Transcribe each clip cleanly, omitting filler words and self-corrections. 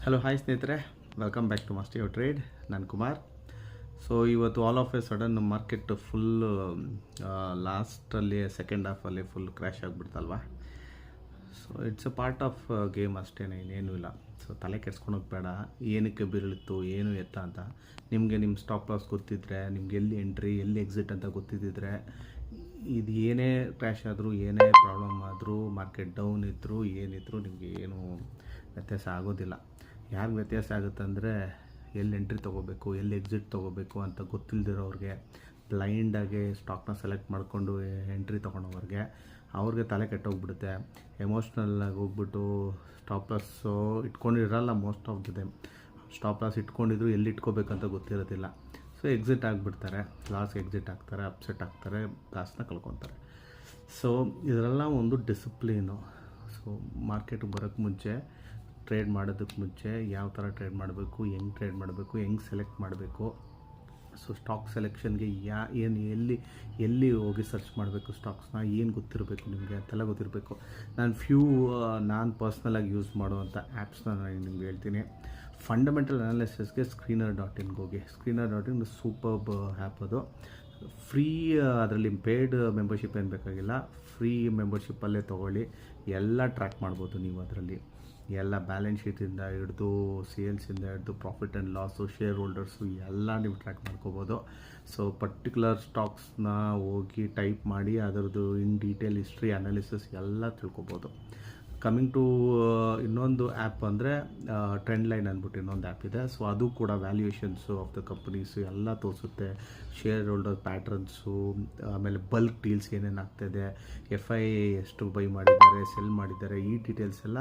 Hello hi ಸ್ನೇಹಿತರೆ, welcome back to master your trade. ನಾನು Kumar. So ಇವತ್ತು all of a sudden market full ಲಾಸ್ಟಲ್ಲಿ second ಹಾಫಲ್ಲಿ full crash ಆಗಿಬಿಡ್ತಲ್ವಾ. So it's a part of game ಅಷ್ಟೇ, ಇನ್ನೇನು ಇಲ್ಲ. ಸೊ ತಲೆ ಕೆಡ್ಸ್ಕೊಳೋಕೆ ಬೇಡ, ಏನಕ್ಕೆ ಬೀಳಿತ್ತು ಏನು ಎತ್ತ ಅಂತ. ನಿಮಗೆ ನಿಮ್ಮ ಸ್ಟಾಪ್ ಲಾಸ್ ಗೊತ್ತಿದ್ದರೆ, ನಿಮ್ಗೆ ಎಲ್ಲಿ ಎಂಟ್ರಿ ಎಲ್ಲಿ ಎಕ್ಸಿಟ್ ಅಂತ ಗೊತ್ತಿದ್ದರೆ, ಇದು ಏನೇ ಕ್ರ್ಯಾಶ್ ಆದರೂ ಏನೇ ಪ್ರಾಬ್ಲಮ್ ಆದರೂ ಮಾರ್ಕೆಟ್ ಡೌನ್ ಇದ್ದರೂ ಏನಿದ್ರೂ ನಿಮಗೆ ಏನು ವ್ಯತ್ಯಾಸ ಆಗೋದಿಲ್ಲ. ಯಾರು ವ್ಯತ್ಯಾಸ ಆಗುತ್ತಂದರೆ ಎಲ್ಲಿ ಎಂಟ್ರಿ ತೊಗೋಬೇಕು ಎಲ್ಲಿ ಎಕ್ಸಿಟ್ ತೊಗೋಬೇಕು ಅಂತ ಗೊತ್ತಿಲ್ಲದಿರೋರಿಗೆ, ಬ್ಲೈಂಡಾಗಿ ಸ್ಟಾಕ್ನ ಸೆಲೆಕ್ಟ್ ಮಾಡಿಕೊಂಡು ಎಂಟ್ರಿ ತೊಗೊಳೋವ್ರಿಗೆ, ಅವ್ರಿಗೆ ತಲೆ ಕೆಟ್ಟೋಗ್ಬಿಡುತ್ತೆ. ಎಮೋಷ್ನಲ್ಲಾಗಿ ಹೋಗ್ಬಿಟ್ಟು ಸ್ಟಾಪ್ ಲಾಸ್ಸು ಇಟ್ಕೊಂಡಿರಲ್ಲ. Most of the time stop loss ಇಟ್ಕೊಂಡಿದ್ರು ಎಲ್ಲಿ ಇಟ್ಕೋಬೇಕಂತ ಗೊತ್ತಿರೋದಿಲ್ಲ. ಸೊ ಎಕ್ಸಿಟ್ ಆಗಿಬಿಡ್ತಾರೆ, ಲಾಸ್ ಎಕ್ಸಿಟ್ ಆಗ್ತಾರೆ, ಅಪ್ಸೆಟ್ ಆಗ್ತಾರೆ, ಕಾಸನ್ನ ಕಳ್ಕೊತಾರೆ. ಸೊ ಇದರೆಲ್ಲ ಒಂದು ಡಿಸಿಪ್ಲೀನು. ಸೊ ಮಾರ್ಕೆಟಿಗೆ ಬರೋಕ್ಕೆ ಮುಂಚೆ, ಟ್ರೇಡ್ ಮಾಡೋದಕ್ಕೆ ಮುಂಚೆ ಯಾವ ಥರ ಟ್ರೇಡ್ ಮಾಡಬೇಕು, ಹೆಂಗೆ ಟ್ರೇಡ್ ಮಾಡಬೇಕು, ಹೆಂಗೆ ಸೆಲೆಕ್ಟ್ ಮಾಡಬೇಕು. ಸೊ ಸ್ಟಾಕ್ ಸೆಲೆಕ್ಷನ್ಗೆ ಎಲ್ಲಿ ಹೋಗಿ ಸರ್ಚ್ ಮಾಡಬೇಕು, ಸ್ಟಾಕ್ಸ್ನ ಏನು ಗೊತ್ತಿರಬೇಕು ನಿಮಗೆ ಅಂತೆಲ್ಲ ಗೊತ್ತಿರಬೇಕು. ನಾನು ಪರ್ಸ್ನಲಾಗಿ ಯೂಸ್ ಮಾಡುವಂಥ ಆ್ಯಪ್ಸ್ನ ನಾನು ನಿಮ್ಗೆ ಹೇಳ್ತೀನಿ. ಫಂಡಮೆಂಟಲ್ ಅನಾಲಿಸಿಸ್ಗೆ screener.in ಹೋಗಿ. screener.in superb app. ಅದು ಫ್ರೀ, ಅದರಲ್ಲಿ ಪೇಯ್ಡ್ ಮೆಂಬರ್ಶಿಪ್ ಏನು ಬೇಕಾಗಿಲ್ಲ. ಫ್ರೀ ಮೆಂಬರ್ಶಿಪ್ಪಲ್ಲೇ ತೊಗೊಳ್ಳಿ. ಎಲ್ಲ ಟ್ರ್ಯಾಕ್ ಮಾಡ್ಬೋದು ನೀವು. ಅದರಲ್ಲಿ ಎಲ್ಲ ಬ್ಯಾಲೆನ್ಸ್ ಶೀಟಿಂದ ಹಿಡಿದು ಸೇಲ್ಸಿಂದ ಹಿಡಿದು profit and loss, share holders ಎಲ್ಲ ನೀವು ಟ್ರ್ಯಾಕ್ ಮಾಡ್ಕೋಬೋದು. ಸೊ ಪರ್ಟಿಕ್ಯುಲರ್ ಸ್ಟಾಕ್ಸ್ನ ಹೋಗಿ ಟೈಪ್ ಮಾಡಿ ಅದರದ್ದು ಇನ್ ಡೀಟೇಲ್ ಹಿಸ್ಟ್ರಿ ಅನಾಲಿಸಿಸ್ ಎಲ್ಲ ತಿಳ್ಕೊಬೋದು. ಕಮಿಂಗ್ ಟು ಇನ್ನೊಂದು ಆ್ಯಪ್ ಅಂದರೆ ಟ್ರೆಂಡ್ ಲೈನ್ ಅಂದ್ಬಿಟ್ಟು ಇನ್ನೊಂದು ಆ್ಯಪ್ ಇದೆ. ಸೊ ಅದು ಕೂಡ ವ್ಯಾಲ್ಯೂಯೇಷನ್ಸು ಆಫ್ ದ ಕಂಪನೀಸು ಎಲ್ಲ ತೋರಿಸುತ್ತೆ. ಶೇರ್ ಹೋಲ್ಡರ್ ಪ್ಯಾಟ್ರನ್ಸು, ಆಮೇಲೆ ಬಲ್ಕ್ ಡೀಲ್ಸ್ ಏನೇನು ಆಗ್ತಾಯಿದೆ, FI ಎಷ್ಟು ಬೈ ಮಾಡಿದ್ದಾರೆ, ಸೆಲ್ ಮಾಡಿದ್ದಾರೆ, ಈ ಡೀಟೇಲ್ಸ್ ಎಲ್ಲ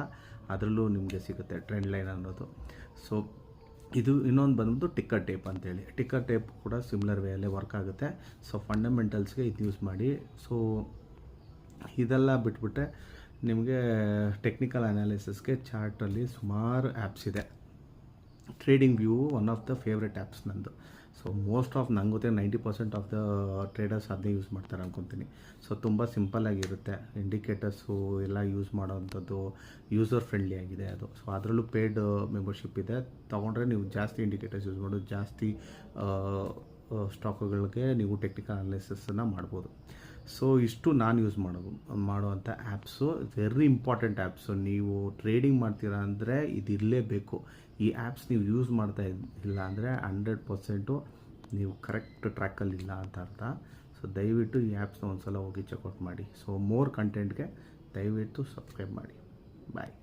ಅದರಲ್ಲೂ ನಿಮಗೆ ಸಿಗುತ್ತೆ, ಟ್ರೆಂಡ್ ಲೈನ್ ಅನ್ನೋದು. ಸೊ ಇದು ಇನ್ನೊಂದು ಬಂದ್ಬಿಟ್ಟು ಟಿಕ್ಕರ್ ಟೇಪ್ ಅಂತೇಳಿ. ಟಿಕ್ಕರ್ ಟೇಪ್ ಕೂಡ ಸಿಮಿಲರ್ ವೇಯಲ್ಲೇ ವರ್ಕ್ ಆಗುತ್ತೆ. ಸೊ ಫಂಡಮೆಂಟಲ್ಸ್ಗೆ ಇದು ಯೂಸ್ ಮಾಡಿ. ಸೊ ಇದೆಲ್ಲ ಬಿಟ್ಬಿಟ್ಟೆ ನಿಮಗೆ ಟೆಕ್ನಿಕಲ್ ಅನಾಲಿಸಿಸ್ಗೆ ಚಾರ್ಟಲ್ಲಿ ಸುಮಾರು ಆ್ಯಪ್ಸ್ ಇದೆ. Trading view one of the favourite apps ನಂದು. ಸೊ ಮೋಸ್ಟ್ ಆಫ್ ನಂಗೆ ಗೊತ್ತೇ 90% ಆಫ್ ದ ಟ್ರೇಡರ್ಸ್ ಅದನ್ನೇ ಯೂಸ್ ಮಾಡ್ತಾರೆ ಅಂದ್ಕೊತೀನಿ. ಸೊ ತುಂಬ ಸಿಂಪಲ್ಲಾಗಿರುತ್ತೆ. ಇಂಡಿಕೇಟರ್ಸು ಎಲ್ಲ ಯೂಸ್ ಮಾಡೋವಂಥದ್ದು, ಯೂಸರ್ ಫ್ರೆಂಡ್ಲಿ ಆಗಿದೆ ಅದು. ಸೊ ಅದರಲ್ಲೂ ಪೇಯ್ಡ್ ಮೆಂಬರ್ಶಿಪ್ ಇದೆ. ತೊಗೊಂಡ್ರೆ ನೀವು ಜಾಸ್ತಿ ಇಂಡಿಕೇಟರ್ಸ್ ಯೂಸ್ ಮಾಡೋದು, ಜಾಸ್ತಿ ಸ್ಟಾಕ್ಗಳಿಗೆ ನೀವು ಟೆಕ್ನಿಕಲ್ ಅನಾಲಿಸಿಸನ್ನು ಮಾಡ್ಬೋದು. ಸೊ ಇಷ್ಟು ನಾನು ಯೂಸ್ ಮಾಡುವಂಥ ಆ್ಯಪ್ಸು. Very important apps. ನೀವು ಟ್ರೇಡಿಂಗ್ ಮಾಡ್ತೀರಾ ಅಂದರೆ ಇದು ಇರಲೇಬೇಕು. ಈ ಆ್ಯಪ್ಸ್ ನೀವು ಯೂಸ್ ಮಾಡ್ತಾ ಇಲ್ಲ ಅಂದರೆ 100% ನೀವು ಕರೆಕ್ಟ್ ಟ್ರ್ಯಾಕಲ್ಲಿಲ್ಲ ಅಂತ ಅರ್ಥ. ಸೊ ದಯವಿಟ್ಟು ಈ ಆ್ಯಪ್ಸ್ನ ಒಂದು ಸಲ ಹೋಗಿ ಚೆಕ್ಔಟ್ ಮಾಡಿ. ಸೊ ಮೋರ್ ಕಂಟೆಂಟ್ಗೆ ದಯವಿಟ್ಟು ಸಬ್ಸ್ಕ್ರೈಬ್ ಮಾಡಿ. ಬಾಯ್.